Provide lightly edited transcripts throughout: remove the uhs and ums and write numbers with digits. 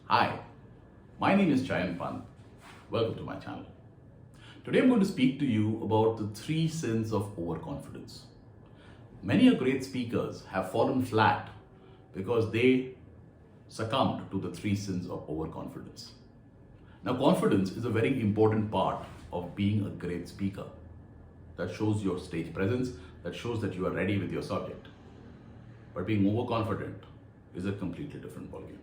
Hi, my name is Chayan Pant. Welcome to my channel. Today I'm going to speak to you about the three sins of overconfidence. Many great speakers have fallen flat because they succumbed to the three sins of overconfidence. Now, confidence is a very important part of being a great speaker. That shows your stage presence, that shows that you are ready with your subject. But being overconfident is a completely different ballgame.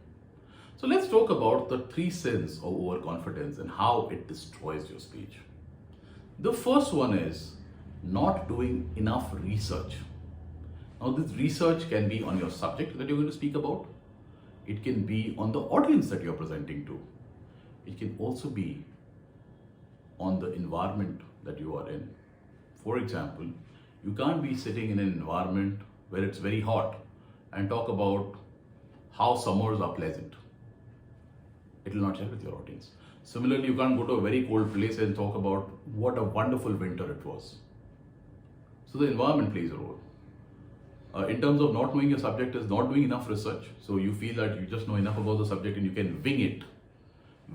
So let's talk about the three sins of overconfidence and how it destroys your speech. The first one is not doing enough research. Now, this research can be on your subject that you're going to speak about. It can be on the audience that you're presenting to. It can also be on the environment that you are in. For example, you can't be sitting in an environment where it's very hot and talk about how summers are pleasant. It will not share with your audience. Similarly, you can't go to a very cold place and talk about what a wonderful winter it was. So the environment plays a role. In terms of not knowing your subject is not doing enough research. So you feel that you just know enough about the subject and you can wing it.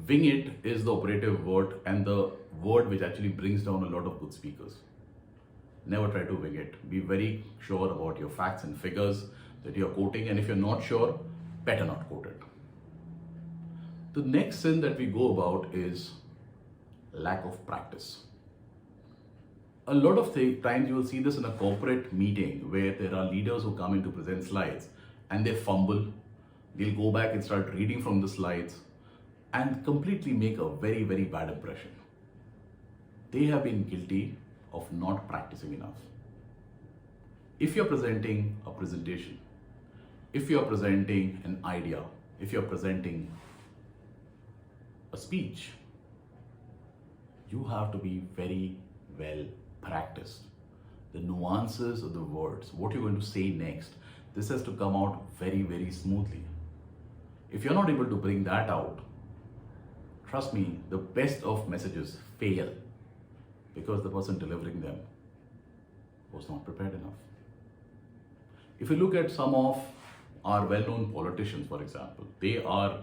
Wing it is the operative word and the word which actually brings down a lot of good speakers. Never try to wing it. Be very sure about your facts and figures that you're quoting, and if you're not sure, better not quote it. The next sin that we go about is lack of practice. A lot of times you will see this in a corporate meeting where there are leaders who come in to present slides and they fumble. They'll go back and start reading from the slides and completely make a very, very bad impression. They have been guilty of not practicing enough. If you're presenting a presentation, if you're presenting an idea, if you're presenting a speech, you have to be very well practiced. The nuances of the words, what you're going to say next, this has to come out very, very smoothly. If you're not able to bring that out, trust me, the best of messages fail because the person delivering them was not prepared enough. If you look at some of our well-known politicians, for example, they are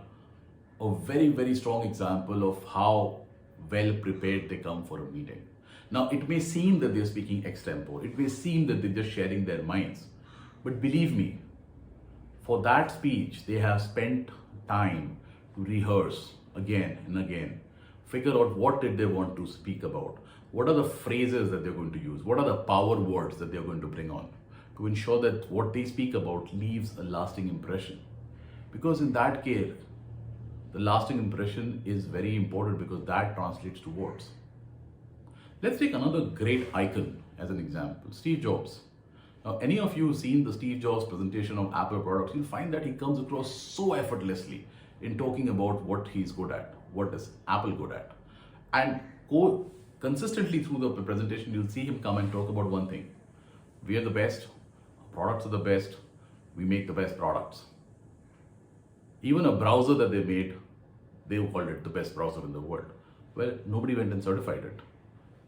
a very, very strong example of how well prepared they come for a meeting. Now, it may seem that they're speaking extempore, it may seem that they're just sharing their minds, but believe me, for that speech, they have spent time to rehearse again and again, figure out what did they want to speak about, what are the phrases that they're going to use, what are the power words that they're going to bring on, to ensure that what they speak about leaves a lasting impression. Because in that case, the lasting impression is very important because that translates to words. Let's take another great icon as an example, Steve Jobs. Now, any of you seen the Steve Jobs presentation of Apple products, you'll find that he comes across so effortlessly in talking about what he's good at, what is Apple good at. And go consistently through the presentation, you'll see him come and talk about one thing. We are the best, our products are the best, we make the best products. Even a browser that they made, they called it the best browser in the world. Well, nobody went and certified it.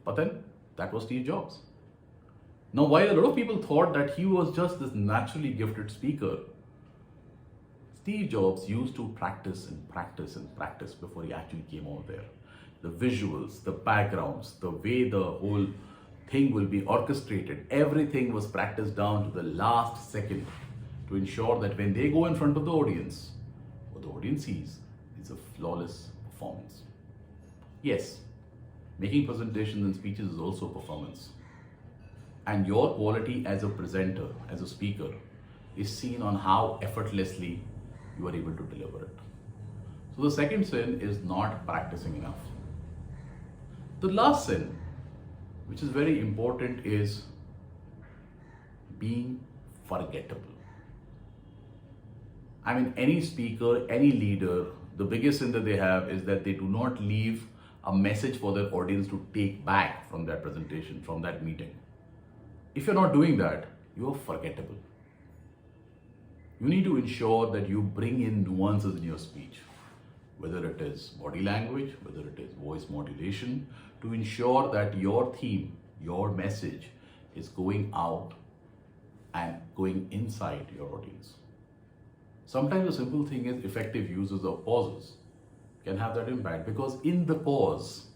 But then, that was Steve Jobs. Now, while a lot of people thought that he was just this naturally gifted speaker, Steve Jobs used to practice and practice and practice before he actually came out there. The visuals, the backgrounds, the way the whole thing will be orchestrated, everything was practiced down to the last second to ensure that when they go in front of the audience, what the audience sees is a flawless performance. Yes, making presentations and speeches is also performance. And your quality as a presenter, as a speaker, is seen on how effortlessly you are able to deliver it. So the second sin is not practicing enough. The last sin, which is very important, is being forgettable. I mean, any speaker, any leader, the biggest sin that they have is that they do not leave a message for their audience to take back from that presentation, from that meeting. If you're not doing that, you are forgettable. You need to ensure that you bring in nuances in your speech, whether it is body language, whether it is voice modulation, to ensure that your theme, your message is going out and going inside your audience. Sometimes a simple thing is effective uses of pauses can have that impact, because in the pause,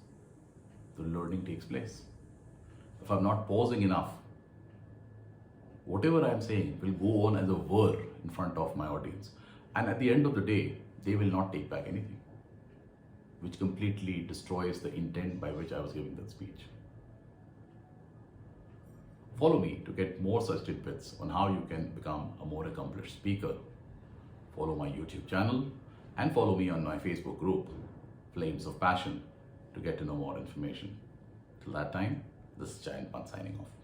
the learning takes place. If I'm not pausing enough, whatever I'm saying will go on as a whir in front of my audience. And at the end of the day, they will not take back anything, which completely destroys the intent by which I was giving that speech. Follow me to get more such tidbits on how you can become a more accomplished speaker. Follow my YouTube channel and follow me on my Facebook group, Flames of Passion, to get to know more information. Till that time, this is Chayan Pant signing off.